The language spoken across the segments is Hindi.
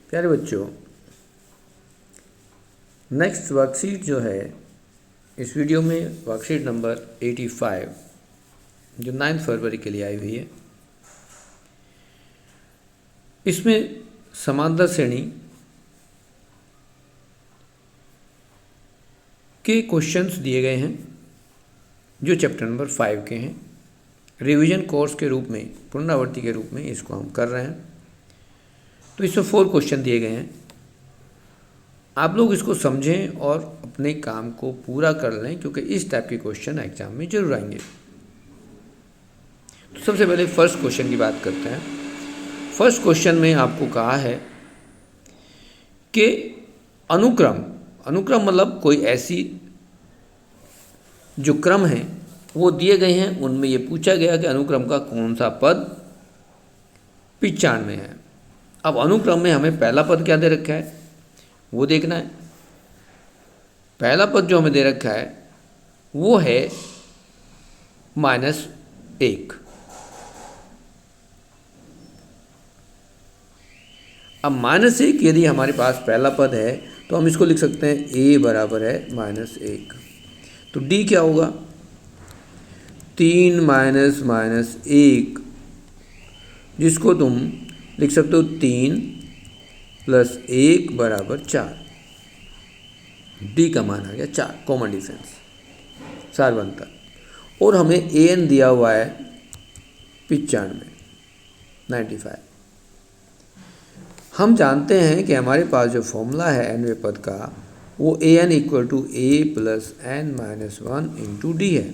प्यारे बच्चों, नेक्स्ट वर्कशीट जो है इस वीडियो में वर्कशीट नंबर 85 जो 9 फरवरी के लिए आई हुई है। इसमें समांतर श्रेणी के क्वेश्चंस दिए गए हैं जो चैप्टर नंबर 5 के हैं। रिवीजन कोर्स के रूप में, पुनरावृत्ति के रूप में इसको हम कर रहे हैं। तो इसमें 4 क्वेश्चन दिए गए हैं। आप लोग इसको समझें और अपने काम को पूरा कर लें, क्योंकि इस टाइप के क्वेश्चन एग्जाम में जरूर आएंगे। तो सबसे पहले फर्स्ट क्वेश्चन की बात करते हैं। फर्स्ट क्वेश्चन में आपको कहा है कि अनुक्रम मतलब कोई ऐसी जो क्रम है वो दिए गए हैं, उनमें ये पूछा गया कि अनुक्रम का कौन सा पद 95 में है। अब अनुक्रम में हमें पहला पद क्या दे रखा है वो देखना है। पहला पद जो हमें दे रखा है वो है -1। अब -1 यदि हमारे पास पहला पद है तो हम इसको लिख सकते हैं a बराबर है -1। तो d क्या होगा? 3 -1, जिसको तुम लिख सकते हो 3 + 1 = 4। d का मान आ गया 4, कॉमन डिफरेंस, सारवंतर। और हमें an दिया हुआ है 95। हम जानते हैं कि हमारे पास जो फॉर्मूला है nवें पद का वो an = a + n - 1 × d है।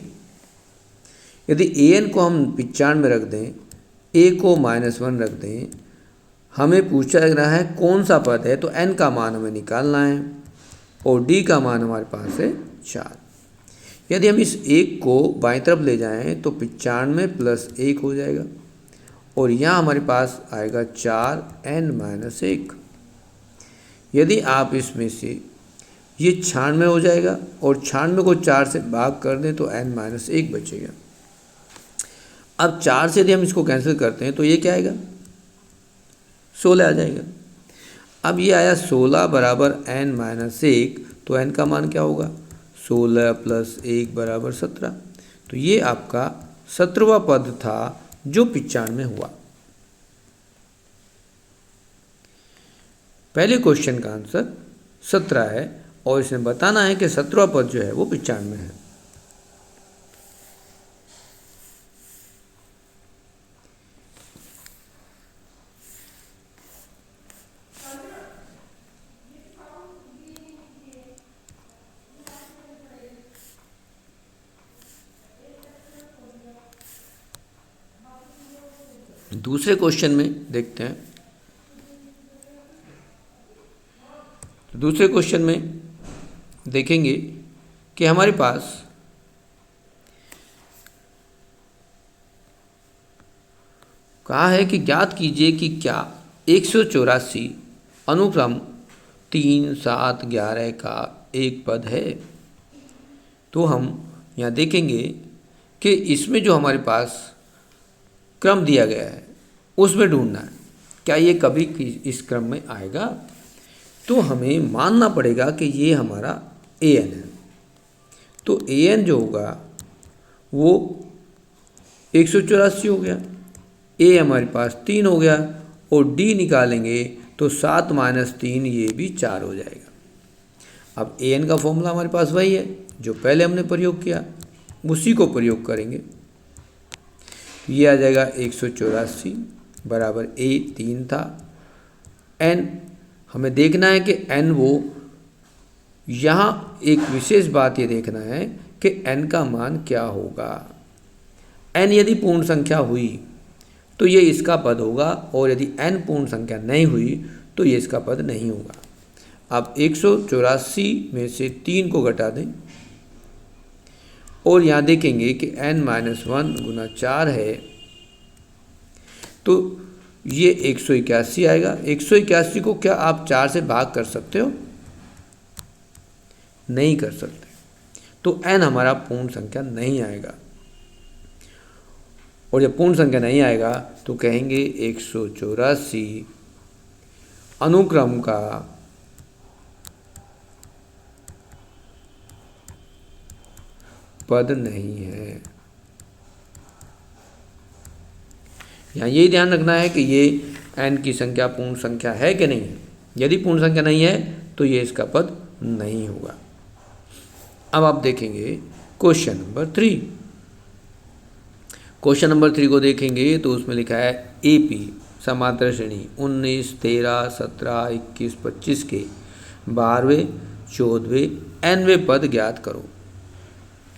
यदि an को हम 95 में रख दें, a को -1 रख दें, हमें पूछा रहा है कौन सा पद है, तो n का मान हमें निकालना है और d का मान हमारे पास है 4। यदि हम इस 1 को बाईं तरफ ले जाएं तो 95 + 1 हो जाएगा और यहाँ हमारे पास आएगा 4n - 1। यदि आप इसमें से ये 96 हो जाएगा और 96 को 4 से भाग कर दें तो n - 1 बचेगा। अब 4 से यदि हम इसको कैंसिल करते हैं तो ये क्या आएगा? 16 आ जाएगा। अब ये आया 16 = n - 1, तो n का मान क्या होगा? 16 + 1 = 17। तो ये आपका 17वां पद था जो 95 में हुआ। पहले क्वेश्चन का आंसर 17 है और इसमें बताना है कि 17वां पद जो है वो 95 में है। दूसरे क्वेश्चन में देखते हैं। दूसरे क्वेश्चन में देखेंगे कि हमारे पास कहा है कि ज्ञात कीजिए कि क्या 184 अनुक्रम 3, 7, 11 का एक पद है। तो हम यहाँ देखेंगे कि इसमें जो हमारे पास क्रम दिया गया है उसमें ढूंढना है क्या ये कभी इस क्रम में आएगा। तो हमें मानना पड़ेगा कि ये हमारा an है। तो an जो होगा वो 184 हो गया, a हमारे पास 3 हो गया और d निकालेंगे तो 7 - 3 ये भी 4 हो जाएगा। अब an का फॉर्मूला हमारे पास वही है जो पहले हमने प्रयोग किया, उसी को प्रयोग करेंगे। ये आ जाएगा 184 बराबर a 3 था। n हमें देखना है कि n वो, यहाँ एक विशेष बात ये देखना है कि n का मान क्या होगा। n यदि पूर्ण संख्या हुई तो ये इसका पद होगा और यदि n पूर्ण संख्या नहीं हुई तो ये इसका पद नहीं होगा। अब 184 में से 3 को घटा दें और यहाँ देखेंगे कि n - 1 × 4 है तो ये 181 आएगा। 181 को क्या आप 4 से भाग कर सकते हो? नहीं कर सकते। तो n हमारा पूर्ण संख्या नहीं आएगा और जब पूर्ण संख्या नहीं आएगा तो कहेंगे 184 अनुक्रम का पद नहीं है। यहाँ ये ध्यान रखना है कि ये n की संख्या पूर्ण संख्या है कि नहीं है। यदि पूर्ण संख्या नहीं है तो ये इसका पद नहीं होगा। अब आप देखेंगे क्वेश्चन नंबर 3। क्वेश्चन नंबर 3 को देखेंगे तो उसमें लिखा है AP समांतर श्रेणी 19, 13, 17, 21, 25 के 12वें, 14वें, nवें पद ज्ञात करो।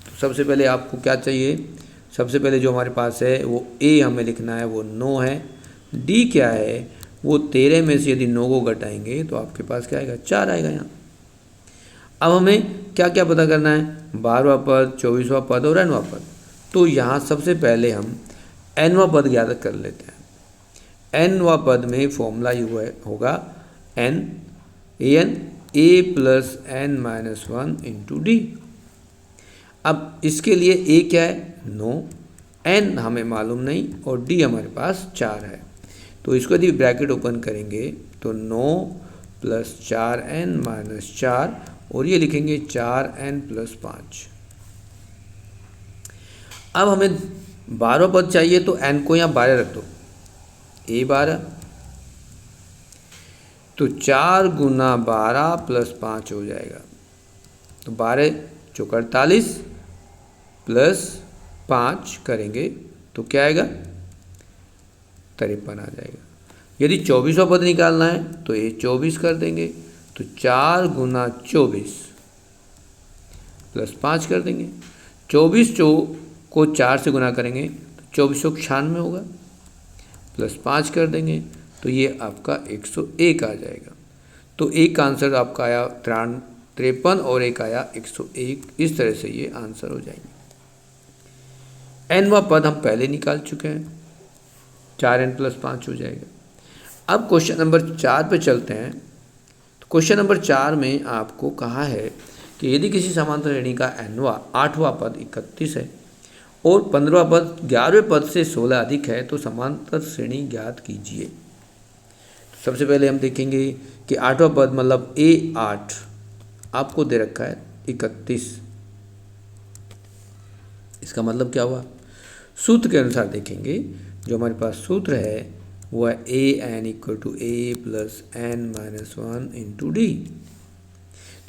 तो सबसे पहले आपको क्या चाहिए, सबसे पहले जो हमारे पास है वो A हमें लिखना है, वो 9 है। D क्या है, वो 13 में से यदि 9 को घटाएंगे तो आपके पास क्या आएगा, 4 आएगा यहाँ। अब हमें क्या क्या पता करना है, 12वां पद, 24वां पद और nवां पद। तो यहाँ सबसे पहले हम nवां पद ज्ञात कर लेते हैं। nवां पद में फॉर्मूला होगा an a plus n minus 1 into D. अब इसके लिए a क्या है, 9, n हमें मालूम नहीं और d हमारे पास 4 है। तो इसको यदि ब्रैकेट ओपन करेंगे तो 9 प्लस 4n माइनस 4 और ये लिखेंगे 4n प्लस 5। अब हमें 12वां पद चाहिए तो n को यहाँ 12 रख दो, a 12, तो 4 गुना 12 प्लस 5 हो जाएगा। तो 12 चौक 48 प्लस 5 करेंगे तो क्या आएगा, 53 आ जाएगा। यदि 24वां पद निकालना है तो ये 24 कर देंगे, तो 4 गुना 24 प्लस 5 कर देंगे। 24 को 4 से गुना करेंगे तो 2496 होगा, प्लस 5 कर देंगे तो ये आपका 101 आ जाएगा। तो एक आंसर आपका आया 53 और एक आया 101। इस तरह से ये आंसर हो जाएंगे। nवां पद हम पहले निकाल चुके हैं, 4n प्लस 5 हो जाएगा। अब क्वेश्चन नंबर 4 पे चलते हैं। तो क्वेश्चन नंबर 4 में आपको कहा है कि यदि किसी समांतर श्रेणी का nवां 8वां पद 31 है और 15वां पद 11वें पद से 16 अधिक है तो समांतर श्रेणी ज्ञात कीजिए। तो सबसे पहले हम देखेंगे कि 8वां पद मतलब A8 आपको दे रखा है 31। इसका मतलब क्या हुआ, सूत्र के अनुसार देखेंगे, जो हमारे पास सूत्र है वो है an equal to a plus n minus 1 into D.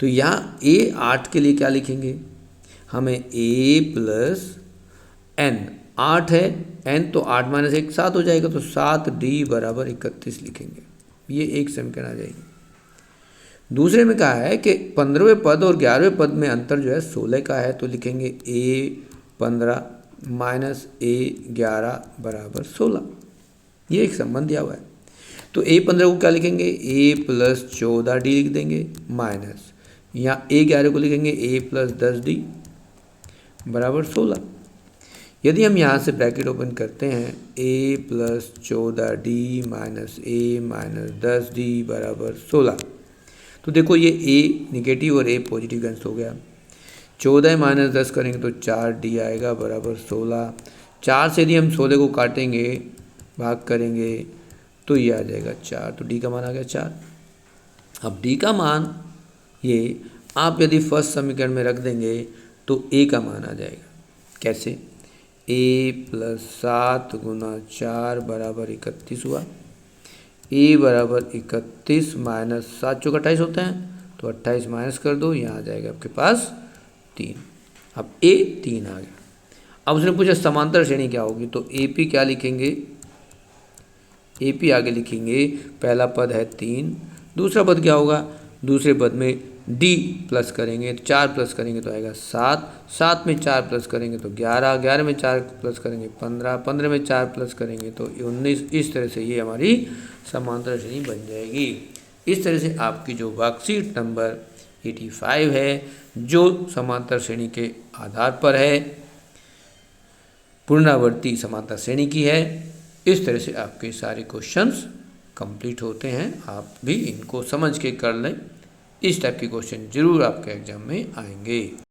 तो यहाँ A8 के लिए क्या लिखेंगे, हमें a प्लस n, 8 है, n तो 8 माइनस 1 7 हो जाएगा, तो 7d बराबर 31 लिखेंगे। ये एक समीकरण आ जाएगी। दूसरे में कहा है कि 15वें पद और 11वें पद में अंतर जो है 16 का है, तो लिखेंगे a15 माइनस a11 बराबर 16। ये एक संबंध दिया हुआ है। तो a15 को क्या लिखेंगे, a प्लस 14d लिख देंगे, माइनस यहाँ a11 को लिखेंगे a प्लस 10d बराबर 16। यदि हम यहाँ से ब्रैकेट ओपन करते हैं a plus 14d minus a minus 10d बराबर 16, तो देखो ये a निगेटिव और a पॉजिटिव कैंसिल हो गया। 14 माइनस 10 करेंगे तो 4d आएगा बराबर 16। 4 से यदि हम 16 को काटेंगे, भाग करेंगे तो ये आ जाएगा 4, तो d का मान आ गया 4। अब d का मान ये आप यदि फर्स्ट समीकरण में रख देंगे तो a का मान आ जाएगा। कैसे, a प्लस 7 गुना 4 बराबर 31 हुआ। a बराबर 31 माइनस 7 चौक 28 होते हैं, तो 28 माइनस कर दो, यहाँ आ जाएगा आपके पास 3। अब a 3 आ गया। अब उसने पूछा समांतर श्रेणी क्या होगी, तो AP क्या लिखेंगे, AP आगे लिखेंगे, पहला पद है 3, दूसरा पद क्या होगा, दूसरे पद में d प्लस करेंगे, 4 प्लस करेंगे तो आएगा 7, 7 में 4 प्लस करेंगे तो 11, 11 में 4 प्लस करेंगे 15, 15 में 4 प्लस करेंगे तो 19। इस तरह से ये हमारी समांतर श्रेणी बन जाएगी। इस तरह से आपकी जो वर्कशीट नंबर 85 है, जो समांतर श्रेणी के आधार पर है, पुनरावर्ती समांतर श्रेणी की है, इस तरह से आपके सारे क्वेश्चंस कंप्लीट होते हैं। आप भी इनको समझ के कर लें। इस टाइप के क्वेश्चन जरूर आपके एग्जाम में आएंगे।